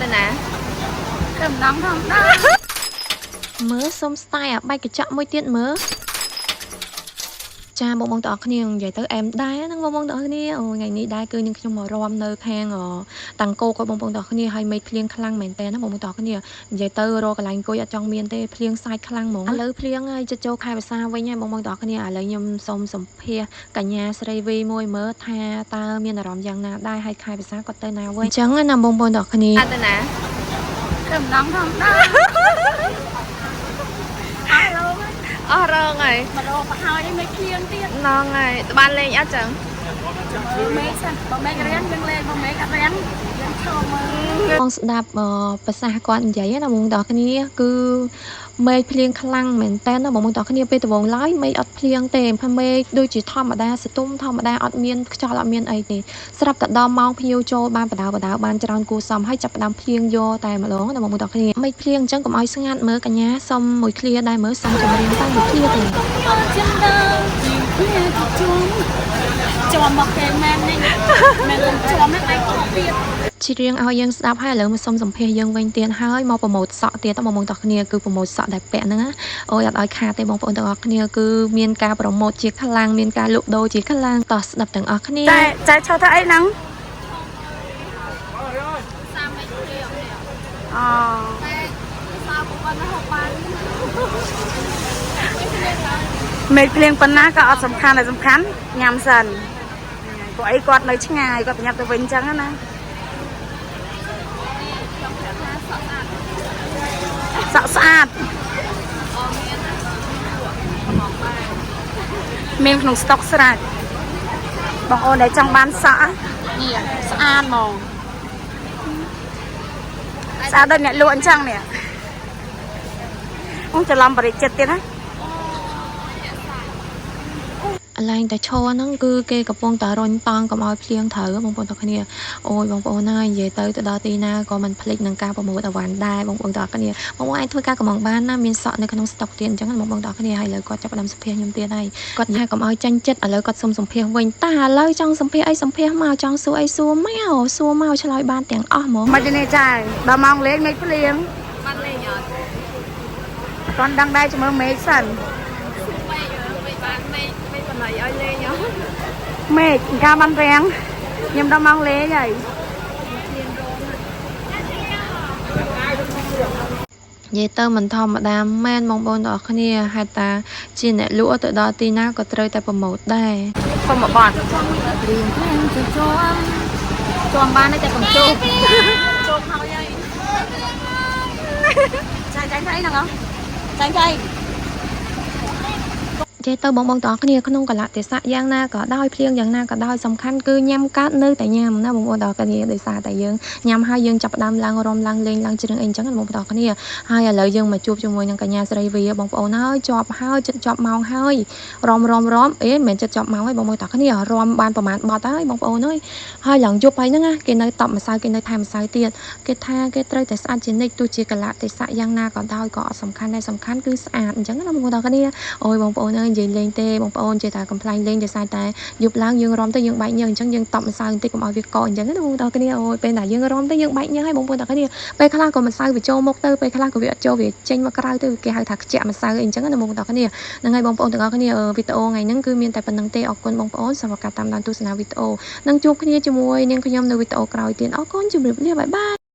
ទៅណាទៅម្ដងធម្មតាមើលសុំស្ទាយអាបាច់កញ្ចក់មួយទៀតមើលចាបងបងទាំងអស់គ្នានិយាយទៅអែមដែរហ្នឹងបងបងទាំងអស់គ្នាអូថ្ងៃនេះដែរគឺនាងខ្ញុំមករំនៅខាងតាំងគោក៏បងបងទាំងអស់គ្នាហើយមេឃភ្លៀងខ្លាំងមែនតើណាបងបងទាំងអស់គ្នានិយាយទៅរកកន្លែងអង្គុយអត់ចង់មានទេភ្លៀងសាច់ខ្លាំងហ្មងឥឡូវភ្លៀងហើយចិត្តចូលខែភាសាវិញហើយបងបងទាំងអស់គ្នាឥឡូវខ្ញុំសូមសម្ភាសកញ្ញាស្រីវីមួយមើលថាតើមានអារម្មណ៍យ៉ាងណាដែរហើយខែភាសាគាត់ទៅណាវិញអញ្ចឹងណាបងបងទាំងអស់គ្នាទៅណាទៅម្ដងធម្មតាអស់រងហើយមករកមកហើយមិនឃ្លៀងទៀតណងហើយបានលេងអត់ចឹងមេសិនបើមេរៀនយើងលេងបើមេអត់រៀនយើងឈរមើលបងស្ដាប់ប្រសាសន៍គាត់និយាយណាបងប្អូនទាំងគ្នាគឺមេឃភ្លៀងខ្លាំងមែនតើណាបងប្អូនទាំងគ្នាពេលដំបូងឡើយមេឃអត់ភ្លៀងទេព្រោះមេឃដូចជាធម្មតាសតុំធម្មតាអត់មានខ្យល់អត់មានអីទេស្រាប់តែដល់ម៉ោងភ្ញៀវចូលបានបដៅបានច្រើនគួរសមហើយចាប់ផ្ដើមភ្លៀងយកតែម្ដងណាបងប្អូនទាំងគ្នាមេឃភ្លៀងអញ្ចឹងកុំឲ្យស្ងាត់មើលកញ្ញាសុំមួយឃ្លាដែរមើលសុំចម្រៀងតែមួយឃ្លាទេជាប់មកគេមែននេះមែនជាប់នេះឯងទៀតជារៀងឲ្យយើងស្ដាប់ហើយឥឡូវមកសុំសម្ភាសយើងវិញទៀតហើយមកប្រម៉ូទសក់ទៀតបងប្អូនទាំងគ្នាគឺប្រម៉ូទសក់ដែលពាក់ហ្នឹងណាអូយអត់ឲ្យខាតទេបងប្អូនទាំងអស់គ្នាគឺមានការប្រម៉ូទជាខ្លាំងមានការលក់ដូរជាខ្លាំងតោះស្ដាប់ទាំងអស់គ្នាតែឈរទៅអីហ្នឹងអូមេឃភ្លៀងប៉ុណ្ណាក៏អត់សំខាន់តែសំខាន់ញ៉ាំសិនព្រោះអីគាត់នៅឆ្ងាយគាត់ប្រញាប់ទៅវិញអញ្ចឹងណាសក់ស្អាតមានក្នុងស្តុកស្រាច់បងអូនដែលចង់បានសក់នេះស្អាតហ្មងស្អាតដូចអ្នកលក់អញ្ចឹងនេះអូច្រឡំបរិចិត្តទៀតណាអឡែងតែឈរហ្នឹងគឺគេកំពុងតែរុញតង់កុំឲ្យភ្លៀងត្រូវបងប្អូនទាំងគ្នាអូយបងប្អូនហើយនិយាយទៅដល់ទីណាក៏មិនភ្លេចនឹងការប្រមូលអវ៉ាន់ដែរបងប្អូនទាំងគ្នាបងប្អូនអាចធ្វើការកំងបានណាមានសក់នៅក្នុងស្តុកទៀតអញ្ចឹងបងប្អូនទាំងគ្នាហើយឥឡូវគាត់ចាប់ផ្ដើមសម្ភាសខ្ញុំទៀតហើយគាត់ថាកុំឲ្យចាញ់ចិត្តឥឡូវគាត់សុំសម្ភាសវិញតាឥឡូវចង់សម្ភាសអីសម្ភាសមកចង់សួរអីសួរមកឆ្លើយបានទាំងអស់ហ្មងមិនទេចាដល់ម៉ោងលេងមេឃភ្លៀងបានលេងអត់គាត់ដឹងដែរជំរឿមេឃសិនឲ្យលេងមេឃការបានរាំងខ្ញុំដល់មកលេងហើយនិយាយទៅមិនធម្មតាមែនបងប្អូនទាំងអស់គ្នាហេតុតាជាអ្នកលក់ទៅដល់ទីណាក៏ត្រូវតែប្រម៉ូទដែរសុំមកបត់រៀងជាបានតែកំជោចូលហើយហើយចាញ់អីហ្នឹងចាញ់អីចេះទៅបងទាំងអស់គ្នាក្នុងកលៈទេសៈយ៉ាងណាក៏ដោយភ្លៀងយ៉ាងណាក៏ដោយសំខាន់គឺញ៉ាំកើតនៅតែញ៉ាំណាបងប្អូនទាំងអស់គ្នាដោយសារតែយើងញ៉ាំហើយយើងចាប់ផ្ដើមឡើងរំឡើងលេងឡើងជ្រឿងអីអញ្ចឹងបងប្អូនទាំងអស់គ្នាហើយឥឡូវយើងមកជួបជាមួយនឹងកញ្ញាស្រីវីបងប្អូនហើយជាប់ហើយចិត្តជាប់ម៉ោងហើយរំអេមិនមែនចិត្តជាប់ម៉ោងហើយបងប្អូនទាំងអស់គ្នារំបានប្រហែលបត់ហើយបងប្អូនហើយឡើងយប់ហើយហ្នឹងណាគេនៅតបម្សៅគេនៅថែមម្សៅទៀតគេថាគេត្រូវតែស្អាតជានិច្ចទោះជាកលៈទេសៈយ៉ាងណាក៏ដោយក៏អត់សំខាន់ដែរសំខាន់គឺស្អាតអញ្ចឹងណាបងប្អូនទាំងអស់គ្នាអូយបងប្អូននិយាយលេងទេបងប្អូនចេះតែកំ pl ែងលេងដោយសារតែយប់ឡើងយើងរំទៅយើងបែកញើសអញ្ចឹងយើងតប់ម្សៅបន្តិចកុំឲ្យវាកកអញ្ចឹងណាបងប្អូនគ្នាអូយពេលណាយើងរំទៅយើងបែកញើសឲ្យបងប្អូនគ្នាពេលខ្លះក៏ម្សៅវាចូលមកទៅពេលខ្លះក៏វាអត់ចូលវាចេញមកក្រៅទៅគេហៅថាខ្ជាក់ម្សៅអីអញ្ចឹងណាបងប្អូនគ្នាហ្នឹងហើយបងប្អូនទាំងអស់គ្នាវីដេអូថ្ងៃហ្នឹងគឺមានតែប៉ុណ្្នឹងទេអរគុណបងប្អូនសម្រាប់ការតាមដានទស្សនាវីដេអូនឹងជួបគ្នាជាមួយនាងខ្ញុំនៅវីដេអូក្រោយទៀតអរគុណជម្រាបលាបាយបាយ